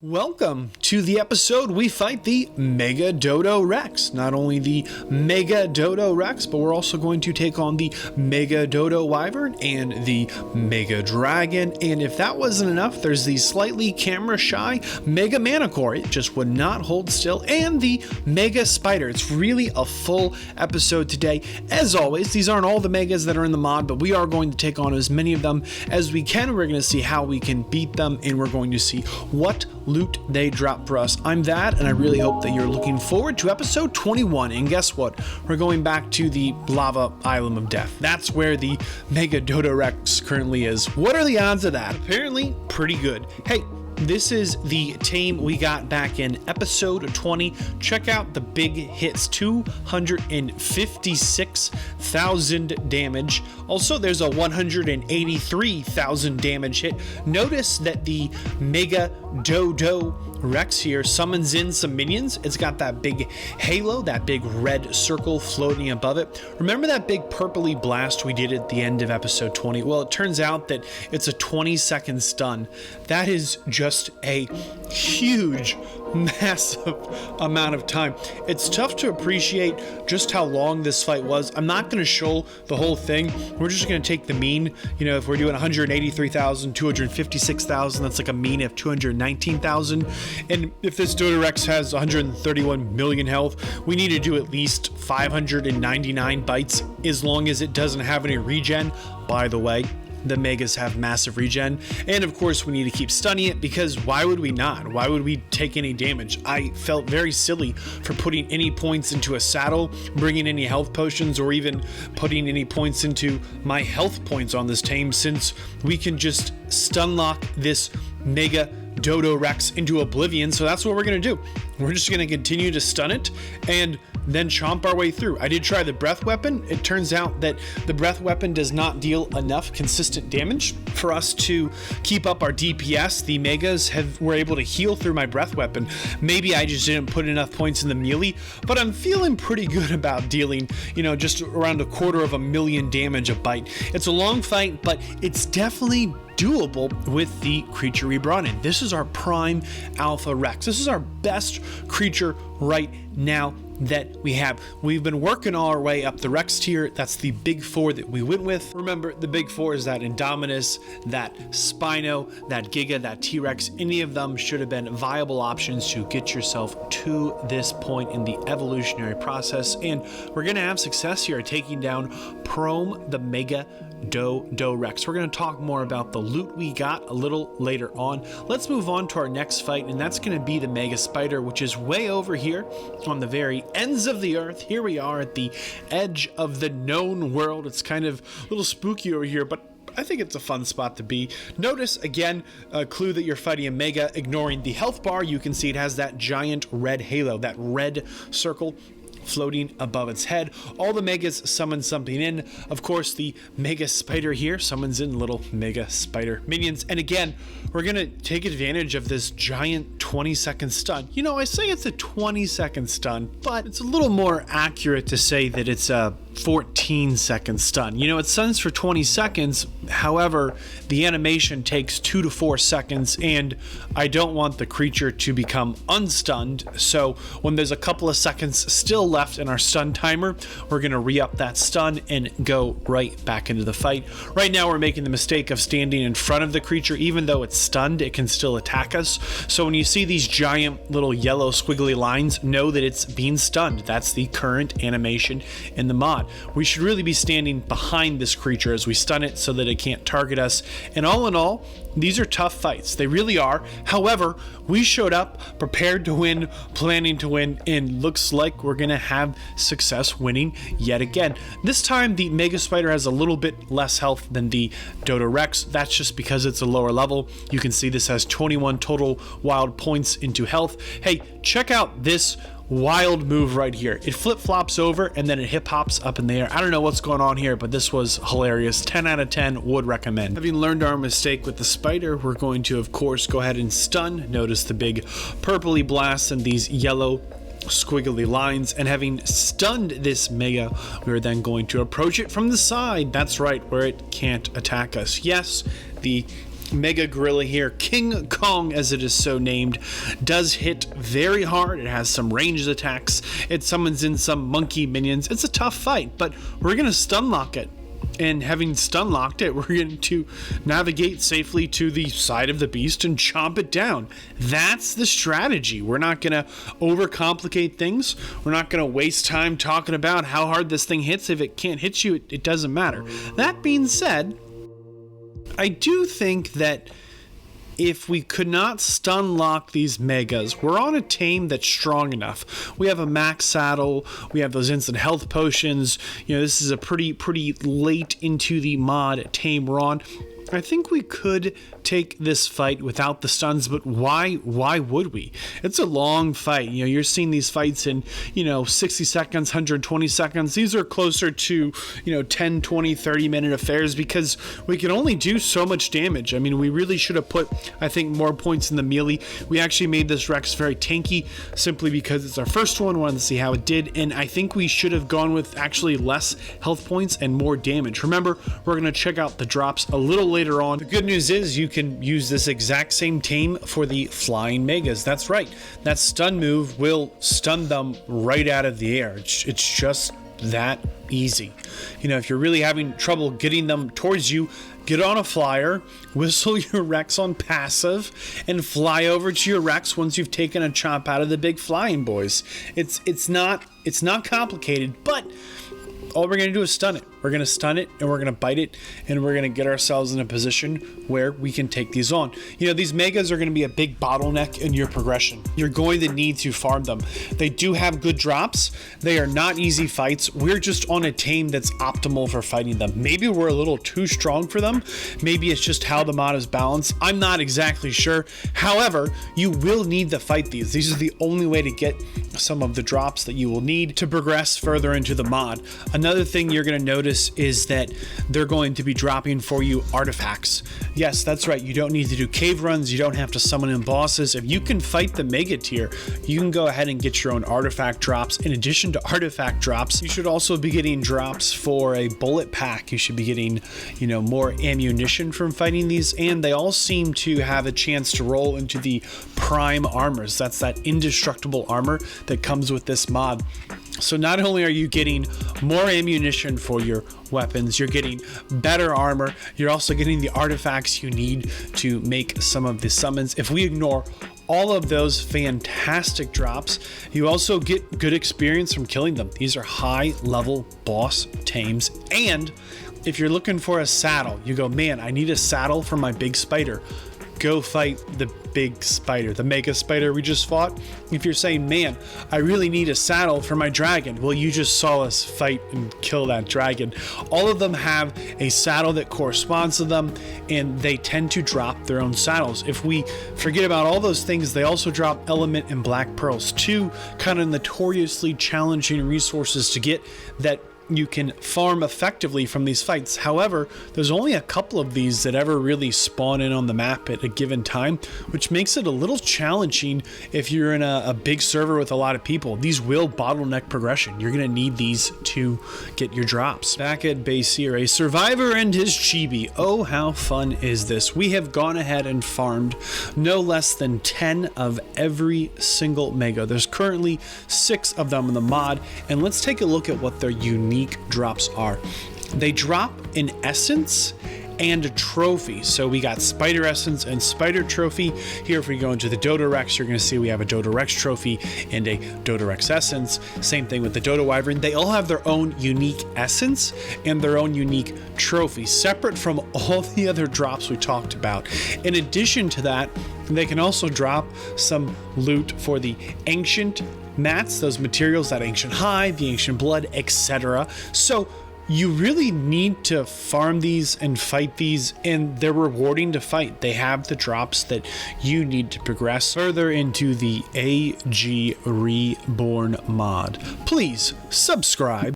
Welcome to the episode we fight the Mega DodoRex. Not only the Mega DodoRex, but we're also going to take on the Mega DodoWyvern and the Mega Dragon. And if that wasn't enough, there's the slightly camera shy Mega Manticore. It just would not hold still. And the Mega Spider. It's really a full episode today. As always, these aren't all the Megas that are in the mod, but we are going to take on as many of them as we can. We're going to see how we can beat them, and we're going to see what loot they drop for us. I'm Vadd, and I really hope that you're looking forward to episode 21. And guess what? We're going back to the Lava Island of Death. That's where the Mega DodoRex currently is. What are the odds of that? Apparently pretty good. Hey, this is the tame we got back in episode 20. Check out the big hits, 256,000 damage. Also, there's a 183,000 damage hit. Notice that the Mega DodoRex here summons in some minions. It's got that big halo, that big red circle floating above it. Remember that big purpley blast we did at the end of episode 20? Well, it turns out that it's a 20-second stun. That is just a huge, massive amount of time. It's tough to appreciate just how long this fight was. I'm not going to show the whole thing. We're just going to take the mean. You know, if we're doing 183,000, 256,000, that's like a mean of 219,000. And if this DodoRex has 131 million health, we need to do at least 599 bites, as long as it doesn't have any regen. By the way, the Megas have massive regen, and of course we need to keep stunning it, because why would we not? Why would we take any damage? I felt very silly for putting any points into a saddle, bringing any health potions, or even putting any points into my health points on this tame, since we can just stun lock this Mega DodoRex into oblivion. So that's what we're going to do. We're just going to continue to stun it and then chomp our way through. I did try the breath weapon. It turns out that the breath weapon does not deal enough consistent damage for us to keep up our DPS. The Megas were able to heal through my breath weapon. Maybe I just didn't put enough points in the melee, but I'm feeling pretty good about dealing, you know, just around 250,000 damage a bite. It's a long fight, but it's definitely doable with the creature we brought in. This is our prime alpha Rex. This is our best creature right now that we have. We've been working our way up the Rex tier. That's the big four that we went with. Remember, the big four is that Indominus, that Spino, that Giga, that T-Rex. Any of them should have been viable options to get yourself to this point in the evolutionary process. And we're going to have success here taking down Prome, the Mega DodoRex. We're going to talk more about the loot we got a little later on. Let's move on to our next fight, and that's going to be the Mega Spider, which is way over here on the very ends of the earth. Here we are at the edge of the known world. It's kind of a little spooky over here, but I think it's a fun spot to be. Notice again a clue that you're fighting a Mega. Ignoring the health bar, you can see it has that giant red halo, that red circle floating above its head. All the Megas summon something in. Of course, the Mega Spider here summons in little Mega Spider minions. And again, we're going to take advantage of this giant 20-second stun. You know, I say it's a 20-second stun, but it's a little more accurate to say that it's a 14-second stun. You know, it stuns for 20 seconds. However, the animation takes 2 to 4 seconds, and I don't want the creature to become unstunned. So when there's a couple of seconds still left in our stun timer, we're going to re-up that stun and go right back into the fight. Right now, we're making the mistake of standing in front of the creature. Even though it's stunned, it can still attack us. So when you see these giant little yellow squiggly lines, know that it's being stunned. That's the current animation in the mod. We should really be standing behind this creature as we stun it so that it can't target us. And all in all, these are tough fights. They really are. However, we showed up prepared to win, planning to win, and looks like we're going to have success winning yet again. This time, the Mega Spider has a little bit less health than the DodoRex. That's just because it's a lower level. You can see this has 21 total wild points into health. Hey, check out this wild move right here. It flip-flops over and then it hip-hops up in the air. I don't know what's going on here, but this was hilarious. 10 out of 10 would recommend. Having learned our mistake with the spider, we're going to, of course, go ahead and stun. Notice the big purpley blasts and these yellow squiggly lines. And having stunned this Mega, we're then going to approach it from the side. That's right, where it can't attack us. Yes, the Mega Gorilla here, King Kong as it is so named, does hit very hard. It has some ranged attacks. It summons in some monkey minions. It's a tough fight, but we're going to stun lock it. And having stun locked it, we're going to navigate safely to the side of the beast and chomp it down. That's the strategy. We're not going to overcomplicate things. We're not going to waste time talking about how hard this thing hits. If it can't hit you, it doesn't matter. That being said, I do think that if we could not stun lock these megas, we're on a tame that's strong enough. We have a max saddle, we have those instant health potions. You know, this is a pretty late into the mod tame we're on. I think we could take this fight without the stuns, but why would we? It's a long fight. You know, you're seeing these fights in, 60 seconds, 120 seconds. These are closer to, 10, 20, 30 minute affairs because we can only do so much damage. I mean, we really should have put, I think, more points in the melee. We actually made this Rex very tanky simply because it's our first one. Wanted to see how it did, and I think we should have gone with actually less health points and more damage. Remember, we're going to check out the drops a little later on. The good news is you can use this exact same tame for the flying megas. That's right. That stun move will stun them right out of the air. It's just that easy. If you're really having trouble getting them towards you, get on a flyer, whistle your Rex on passive, and fly over to your Rex once you've taken a chomp out of the big flying boys. It's not complicated, but all we're going to do is stun it. We're going to stun it and we're going to bite it and we're going to get ourselves in a position where we can take these on. These megas are going to be a big bottleneck in your progression. You're going to need to farm them. They do have good drops. They are not easy fights. We're just on a tame that's optimal for fighting them. Maybe we're a little too strong for them. Maybe it's just how the mod is balanced. I'm not exactly sure. However, you will need to fight these. These are the only way to get some of the drops that you will need to progress further into the mod. Another thing you're going to notice is that they're going to be dropping for you artifacts. Yes, that's right. You don't need to do cave runs. You don't have to summon in bosses. If you can fight the mega tier, you can go ahead and get your own artifact drops. In addition to artifact drops, you should also be getting drops for a bullet pack. You should be getting, more ammunition from fighting these, and they all seem to have a chance to roll into the prime armors. That's that indestructible armor that comes with this mod. So not only are you getting more ammunition for your weapons, you're getting better armor, you're also getting the artifacts you need to make some of the summons. If we ignore all of those fantastic drops, you also get good experience from killing them. These are high level boss tames. And if you're looking for a saddle, you go, man, I need a saddle for my big spider. Go fight the big spider, the mega spider we just fought. If you're saying, man, I really need a saddle for my dragon, well, you just saw us fight and kill that dragon. All of them have a saddle that corresponds to them, and they tend to drop their own saddles. If we forget about all those things, they also drop element and black pearls, two kind of notoriously challenging resources to get that you can farm effectively from these fights. However, there's only a couple of these that ever really spawn in on the map at a given time, which makes it a little challenging if you're in a big server with a lot of people. These will bottleneck progression. You're going to need these to get your drops. Back at base here, a survivor and his chibi. Oh, how fun is this? We have gone ahead and farmed no less than 10 of every single mega. There's currently 6 of them in the mod, and let's take a look at what their unique drops are. They drop an essence and a trophy. So we got spider essence and spider trophy. Here, if we go into the DodoRex, you're going to see we have a DodoRex trophy and a DodoRex essence. Same thing with the DodoWyvern. They all have their own unique essence and their own unique trophy, separate from all the other drops we talked about. In addition to that, they can also drop some loot for the ancient mats, those materials, that ancient hide, the ancient blood, etc. So you really need to farm these and fight these, and they're rewarding to fight. They have the drops that you need to progress further into the AG Reborn mod. Please subscribe.